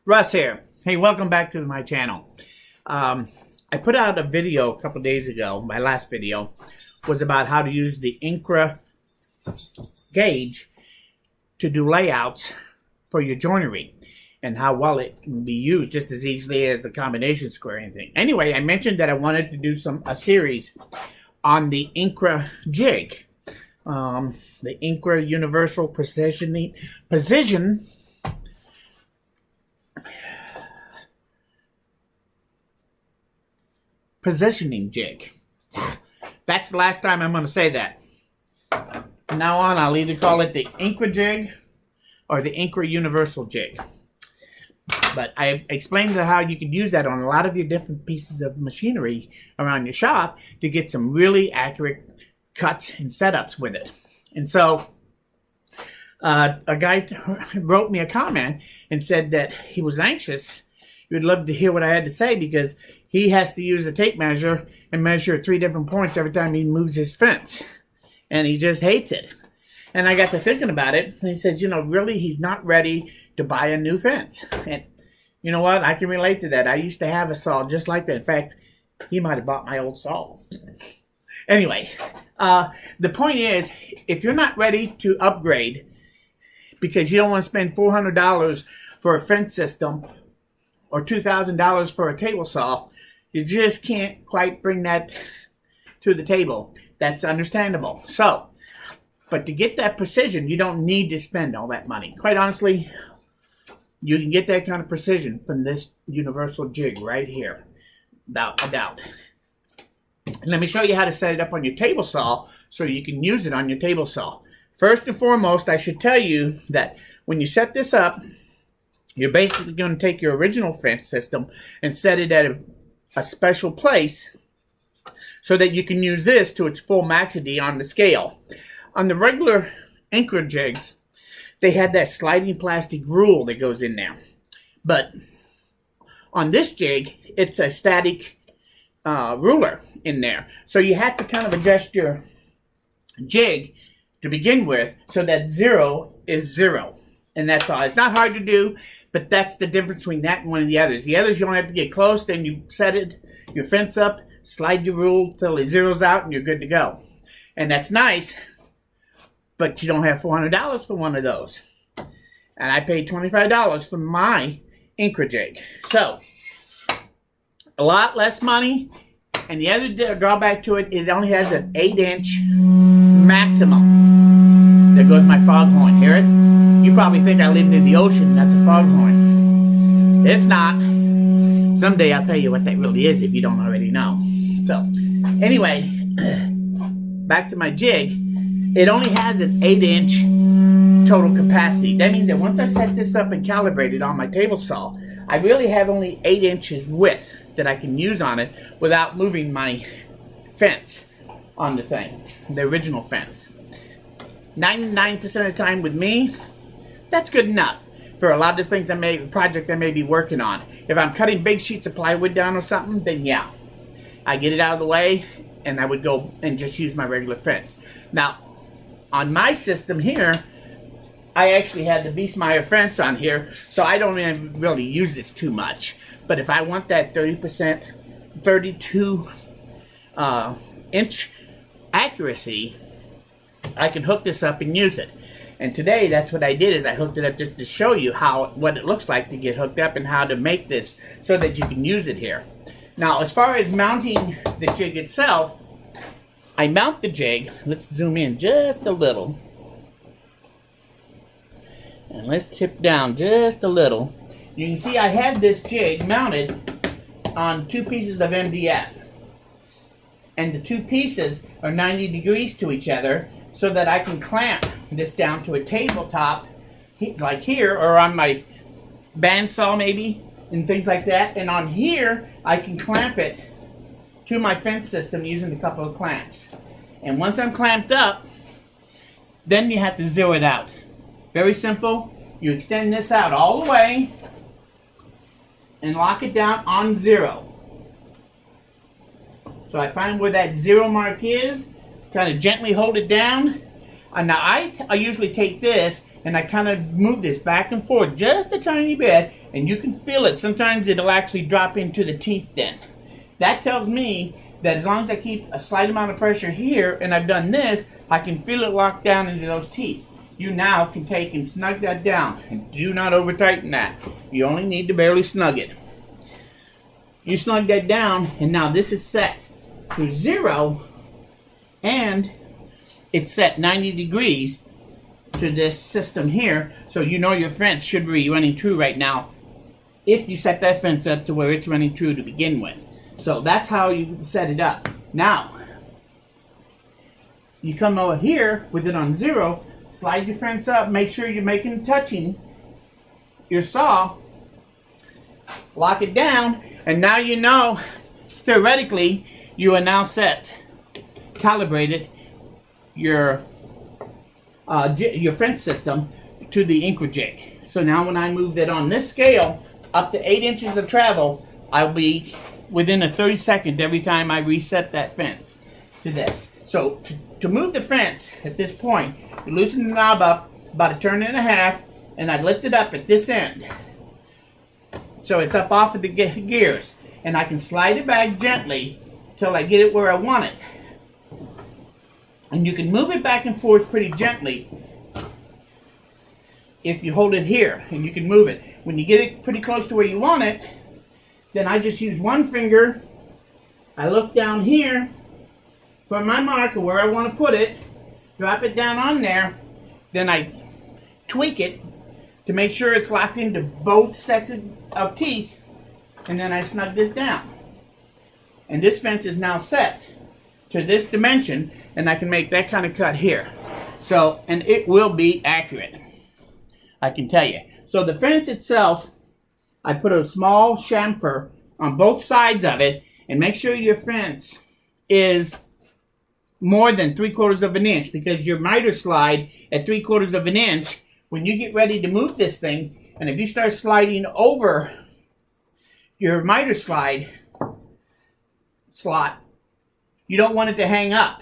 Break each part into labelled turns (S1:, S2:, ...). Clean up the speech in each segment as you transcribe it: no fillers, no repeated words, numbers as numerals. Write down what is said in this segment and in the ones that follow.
S1: Russ here. Hey, welcome back to my channel. I put out a video a couple days ago. My last video was about how to use the Incra gauge to do layouts for your joinery and how well it can be used just as easily as the combination square anything. Anyway, I mentioned that I wanted to do a series on the Incra jig, the Incra Universal Positioning jig. That's the last time I'm going to say that. From now on, I'll either call it the Incra jig or the Incra Universal jig. But I explained how you can use that on a lot of your different pieces of machinery around your shop to get some really accurate cuts and setups with it. And so a guy wrote me a comment and said that he was anxious. He would love to hear what I had to say because he has to use a tape measure and measure 3 different points every time he moves his fence. And he just hates it. And I got to thinking about it. And he says, you know, really, he's not ready to buy a new fence. And you know what? I can relate to that. I used to have a saw just like that. In fact, he might have bought my old saw. Anyway, the point is, if you're not ready to upgrade because you don't want to spend $400 for a fence system or $2,000 for a table saw, you just can't quite bring that to the table. That's understandable. So, but to get that precision, you don't need to spend all that money. Quite honestly, you can get that kind of precision from this universal jig right here, without a doubt. And let me show you how to set it up on your table saw so you can use it on your table saw. First and foremost, I should tell you that when you set this up, you're basically going to take your original fence system and set it at a special place so that you can use this to its full maxity on the scale. On the regular Incra jigs, they had that sliding plastic rule that goes in there. But on this jig, it's a static ruler in there. So you have to kind of adjust your jig to begin with so that 0 is 0. And that's all. It's not hard to do, but that's the difference between that and one of the others. The others, you only have to get close, then you set it, your fence up, slide your rule till it zeroes out, and you're good to go. And that's nice, but you don't have $400 for one of those. And I paid $25 for my Incra jig. So, a lot less money. And the other drawback to it, it only has an 8-inch maximum. There goes my foghorn. Hear it? You probably think I live near the ocean. That's a foghorn. It's not. Someday I'll tell you what that really is if you don't already know. So, anyway, back to my jig. It only has an 8-inch total capacity. That means that once I set this up and calibrate it on my table saw, I really have only 8 inches width that I can use on it without moving my fence on the thing, the original fence. 99% of the time with me, that's good enough for a lot of the things project I may be working on. If I'm cutting big sheets of plywood down or something, then yeah, I get it out of the way and I would go and just use my regular fence. Now, on my system here, I actually had the Beastmeyer fence on here, so I don't even really use this too much. But if I want that 32 inch accuracy, I can hook this up and use it. And today, that's what I did, is I hooked it up just to show you what it looks like to get hooked up and how to make this so that you can use it here. Now, as far as mounting the jig itself, I mount the jig. Let's zoom in just a little. And let's tip down just a little. You can see I have this jig mounted on 2 pieces of MDF. And the 2 pieces are 90 degrees to each other so that I can clamp this down to a tabletop like here, or on my bandsaw maybe, and things like that. And on here, I can clamp it to my fence system using a couple of clamps. And once I'm clamped up, then you have to zero it out. Very simple. You extend this out all the way and lock it down on 0. So I find where that 0 mark is, kind of gently hold it down. And now I usually take this and I kind of move this back and forth just a tiny bit and you can feel it. Sometimes it'll actually drop into the teeth then. That tells me that as long as I keep a slight amount of pressure here, and I've done this, I can feel it lock down into those teeth. You now can take and snug that down, and do not over tighten that. You only need to barely snug it. You snug that down, and now this is set to 0, and it's set 90 degrees to this system here, so you know your fence should be running true right now if you set that fence up to where it's running true to begin with. So that's how you set it up. Now, you come over here with it on 0, slide your fence up, make sure you're making touching your saw, lock it down, and now you know, theoretically, you are now set, calibrated your fence system to the Incra jig. So now when I move it on this scale up to 8 inches of travel, I'll be within a 30-second every time I reset that fence to this. So to move the fence at this point, you loosen the knob up about a turn and a half, and I lift it up at this end. So it's up off of the gears, and I can slide it back gently till I get it where I want it. And you can move it back and forth pretty gently if you hold it here, and you can move it. When you get it pretty close to where you want it, then I just use one finger. I look down here for my marker where I want to put it, drop it down on there, then I tweak it to make sure it's locked into both sets of teeth, and then I snug this down. And this fence is now set to this dimension, and I can make that kind of cut here. So, and it will be accurate, I can tell you. So the fence itself, I put a small chamfer on both sides of it, and make sure your fence is more than 3/4 of an inch, because your miter slide at 3/4 of an inch, when you get ready to move this thing, and if you start sliding over your miter slide slot, you don't want it to hang up.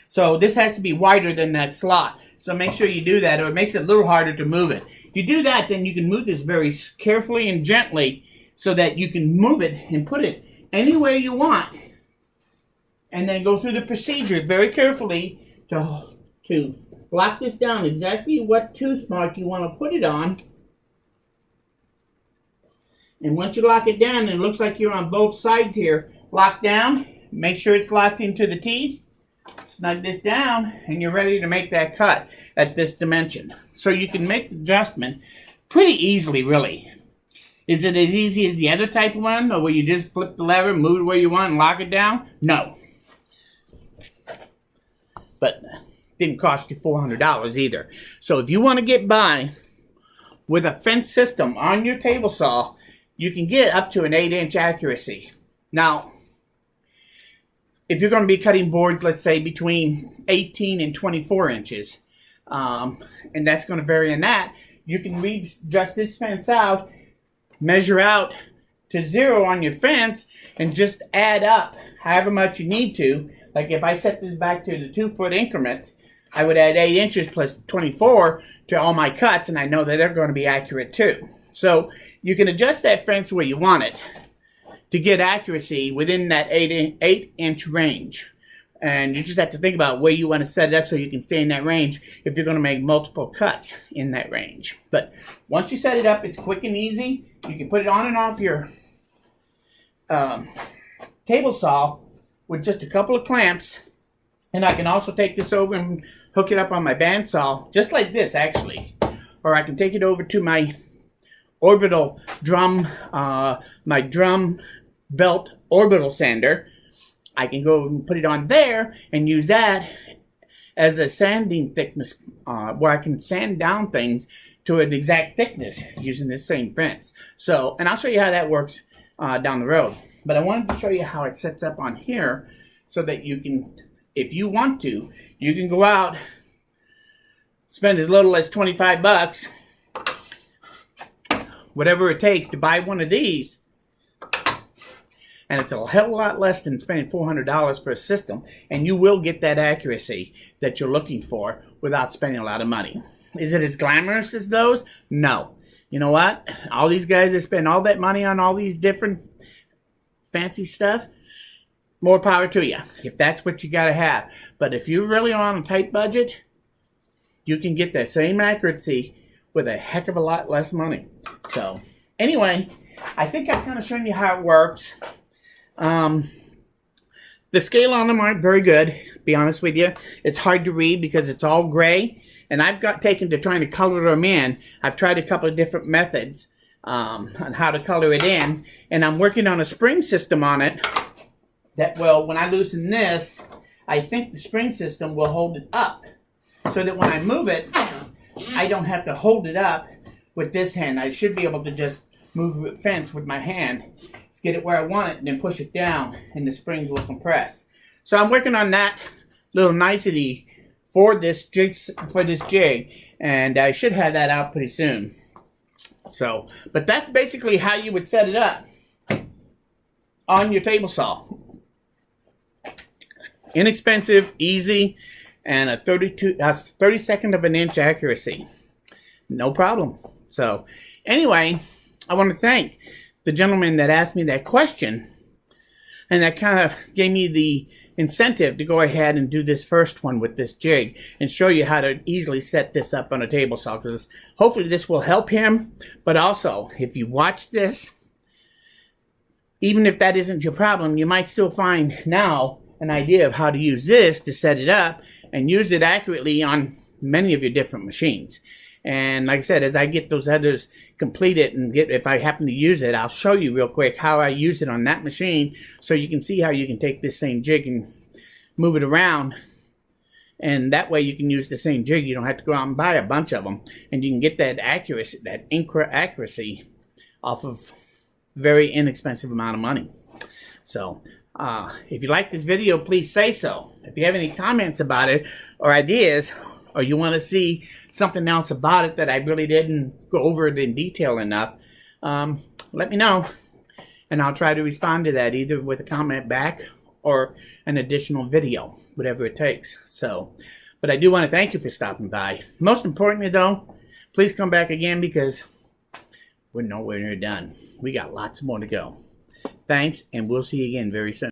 S1: So this has to be wider than that slot. So make sure you do that, or it makes it a little harder to move it. If you do that, then you can move this very carefully and gently so that you can move it and put it anywhere you want. And then go through the procedure very carefully to lock this down exactly what tooth mark you want to put it on. And once you lock it down, and it looks like you're on both sides here, lock down, make sure it's locked into the teeth, snug this down, and you're ready to make that cut at this dimension. So you can make the adjustment pretty easily, really. Is it as easy as the other type of one, or where you just flip the lever, move it where you want, and lock it down? No. But it didn't cost you $400 either. So if you want to get by with a fence system on your table saw, you can get up to an 8-inch accuracy. Now, if you're going to be cutting boards, let's say between 18 and 24 inches, and that's going to vary in that, you can readjust this fence out, measure out to 0 on your fence, and just add up however much you need to. Like if I set this back to the 2-foot increment, I would add 8 inches plus 24 to all my cuts, and I know that they're going to be accurate too. So you can adjust that fence where you want it to get accuracy within that 8-inch range. And you just have to think about where you want to set it up so you can stay in that range if you're going to make multiple cuts in that range. But once you set it up, it's quick and easy. You can put it on and off your table saw with just a couple of clamps. And I can also take this over and hook it up on my bandsaw, just like this actually. Or I can take it over to my orbital drum, my drum belt orbital sander. I can go and put it on there and use that as a sanding thickness, where I can sand down things to an exact thickness using this same fence. So, and I'll show you how that works down the road. But I wanted to show you how it sets up on here so that you can, if you want to, you can go out, spend as little as 25 bucks, whatever it takes to buy one of these. And it's a hell of a lot less than spending $400 for a system. And you will get that accuracy that you're looking for without spending a lot of money. Is it as glamorous as those? No. You know what? All these guys that spend all that money on all these different fancy stuff, more power to you, if that's what you got to have. But if you're really on a tight budget, you can get that same accuracy with a heck of a lot less money. So, anyway, I think I've kind of shown you how it works. The scale on them aren't very good, to be honest with you. It's hard to read because it's all gray. And I've got taken to trying to color them in. I've tried a couple of different methods on how to color it in. And I'm working on a spring system on it that will, when I loosen this, I think the spring system will hold it up. So that when I move it, I don't have to hold it up with this hand. I should be able to just move the fence with my hand, get it where I want it, and then push it down, and the springs will compress. So I'm working on that little nicety for this jig, and I should have that out pretty soon. So, but that's basically how you would set it up on your table saw. Inexpensive, easy, and a 32nd of an inch accuracy. No problem. So, anyway, I want to thank the gentleman that asked me that question, and that kind of gave me the incentive to go ahead and do this first one with this jig and show you how to easily set this up on a table saw, because hopefully this will help him. But also, if you watch this, even if that isn't your problem, you might still find now an idea of how to use this to set it up and use it accurately on many of your different machines. And like I said, as I get those others completed and if I happen to use it, I'll show you real quick how I use it on that machine, so you can see how you can take this same jig and move it around. And that way you can use the same jig. You don't have to go out and buy a bunch of them. And you can get that accuracy, that Incra accuracy, off of very inexpensive amount of money. So, if you like this video, please say so. If you have any comments about it or ideas, or you want to see something else about it that I really didn't go over it in detail enough, let me know, and I'll try to respond to that either with a comment back or an additional video, whatever it takes. So, but I do want to thank you for stopping by. Most importantly, though, please come back again, because we're nowhere near done. We got lots more to go. Thanks, and we'll see you again very soon.